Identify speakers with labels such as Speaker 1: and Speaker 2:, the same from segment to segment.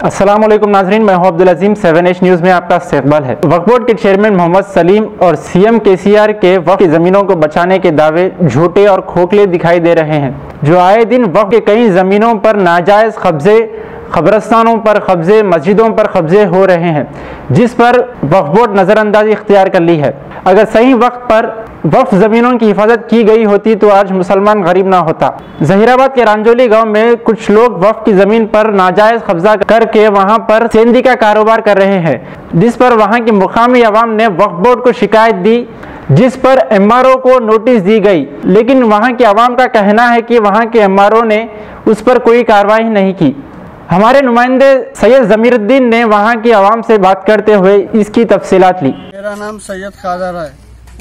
Speaker 1: अस्सलाम वालेकुम नाज़रीन, मैं हूं अब्दुल अजीम। 7H न्यूज़ में आपका इस्तकबाल है। वक्फ बोर्ड के चेयरमैन मोहम्मद सलीम और सीएम केसीआर के वक्फ की ज़मीनों को बचाने के दावे झूठे और खोखले दिखाई दे रहे हैं। जो आए दिन वक्फ के कई ज़मीनों पर नाजायज़ कब्जे, कब्रस्तानों पर कब्जे, मस्जिदों पर कब्जे हो रहे हैं, जिस पर वक्फ बोर्ड नज़रअंदाजी इख्तियार कर ली है। अगर सही वक्त पर वक्फ ज़मीनों की हिफाजत की गई होती तो आज मुसलमान गरीब ना होता। जहीराबाद के रांजोली गांव में कुछ लोग वक्फ की ज़मीन पर नाजायज़ कब्जा करके वहां पर सेंधी का कारोबार कर रहे हैं, जिस पर वहां की मुकामी अवाम ने वक्फ बोर्ड को शिकायत दी, जिस पर MRO को नोटिस दी गई। लेकिन वहां की अवाम का कहना है कि वहां के MRO ने उस पर कोई कार्रवाई नहीं की। हमारे नुमाइंदे सैयद ज़मीरुद्दीन ने वहां की आवाम से बात करते हुए इसकी तफसीलात ली।
Speaker 2: मेरा नाम सैयद खादर है,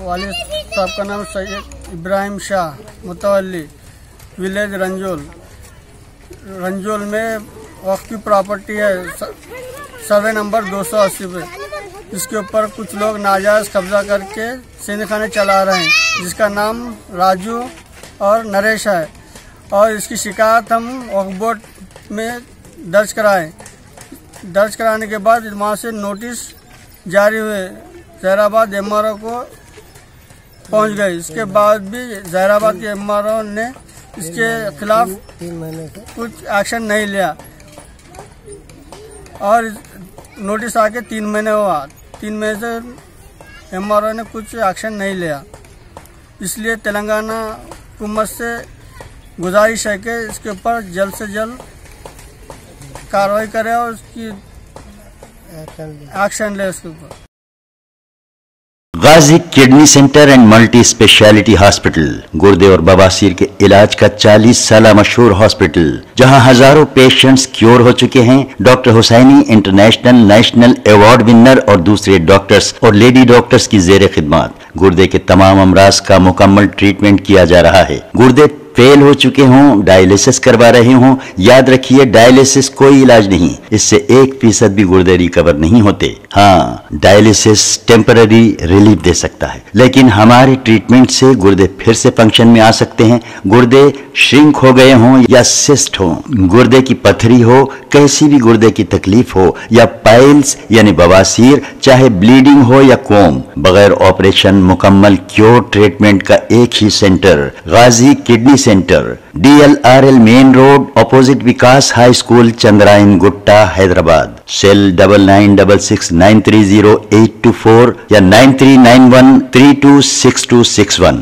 Speaker 2: वालिद साहब का नाम सैयद इब्राहिम शाह, मुतवल्ली, विलेज रंजोल। रंजोल में वक्फ की प्रॉपर्टी है सर्वे नंबर 280 पे, जिसके ऊपर कुछ लोग नाजायज़ कब्जा करके सेंधी खाने चला रहे हैं, जिसका नाम राजू और नरेश है। और इसकी शिकायत हम वक्फ बोर्ड में दर्ज कराने के बाद वहाँ से नोटिस जारी हुए, जहीराबाद MRO को पहुँच गए। इसके बाद भी जहीराबाद के MRO ने इसके खिलाफ कुछ एक्शन नहीं लिया और नोटिस आके 3 महीने हुआ। 3 महीने से MRO ने कुछ एक्शन नहीं लिया। इसलिए तेलंगाना हुकूमत से गुजारिश है कि इसके ऊपर जल्द से जल्द कार्रवाई करे और उसकी एक्शन ले उसके ऊपर।
Speaker 3: Ghazi kidney centre and multi speciality hospital गुर्दे और बवासीर के इलाज का 40 साल मशहूर हॉस्पिटल, जहां हजारों पेशेंट्स क्योर हो चुके हैं। Doctor Husaini international national award winner और दूसरे डॉक्टर्स और लेडी डॉक्टर्स की जेर खिदमत गुर्दे के तमाम अमराज का मुकम्मल ट्रीटमेंट किया जा रहा है। गुर्दे फेल हो चुके हों, डायलिसिस करवा रहे हों, याद रखिए डायलिसिस कोई इलाज नहीं, इससे 1% भी गुर्दे रिकवर नहीं होते। हाँ, डायलिसिस टेम्पररी रिलीफ दे सकता है, लेकिन हमारे ट्रीटमेंट से गुर्दे फिर से फंक्शन में आ सकते हैं। गुर्दे श्रिंक हो गए हों या सिस्ट हो, गुर्दे की पथरी हो, कैसी भी गुर्दे की तकलीफ हो या पाइल्स यानी बवासीर, चाहे ब्लीडिंग हो या कोम, बगैर ऑपरेशन मुकम्मल क्योर ट्रीटमेंट का एक ही centre, Ghazi kidney centre, DLRL main road, opposite Vikas high school, Chandrayan Gutta, Hyderabad. Cell 9966930824 या 9391326261।